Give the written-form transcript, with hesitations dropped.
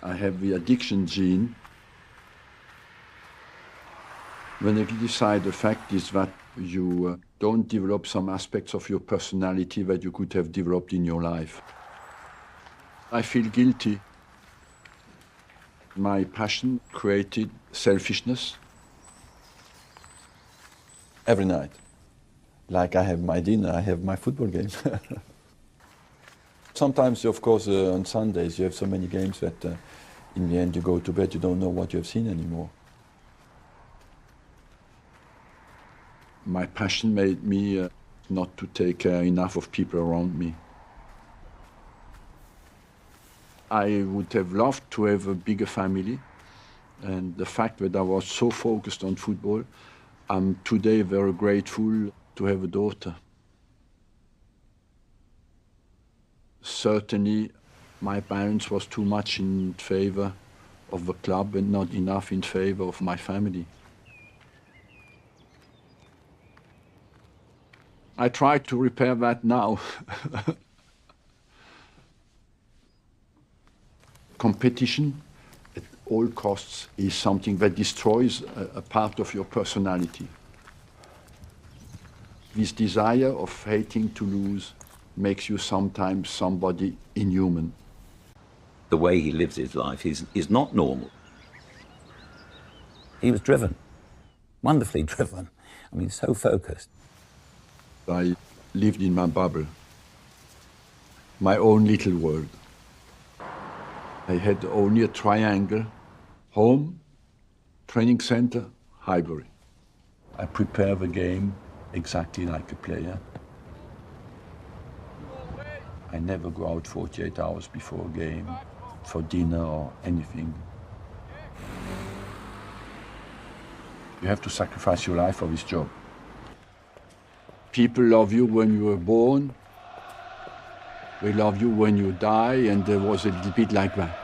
I have the addiction gene. The negative side effect is that you don't develop some aspects of your personality that you could have developed in your life. I feel guilty. My passion created selfishness. Every night, like I have my dinner, I have my football game. Sometimes, of course, on Sundays you have so many games that in the end you go to bed, you don't know what you have seen anymore. My passion made me not to take care enough of people around me. I would have loved to have a bigger family, and the fact that I was so focused on football, I'm today very grateful to have a daughter. Certainly, my parents was too much in favor of the club and not enough in favor of my family. I try to repair that now. Competition at all costs is something that destroys a part of your personality. This desire of hating to lose makes you sometimes somebody inhuman. The way he lives his life is not normal. He was driven, wonderfully driven. I mean, so focused. I lived in my bubble, my own little world. I had only a triangle: home, training center, Highbury. I prepare the game exactly like a player. I never go out 48 hours before a game for dinner or anything. You have to sacrifice your life for this job. People love you when you were born. They love you when you die, and there was a little bit like that.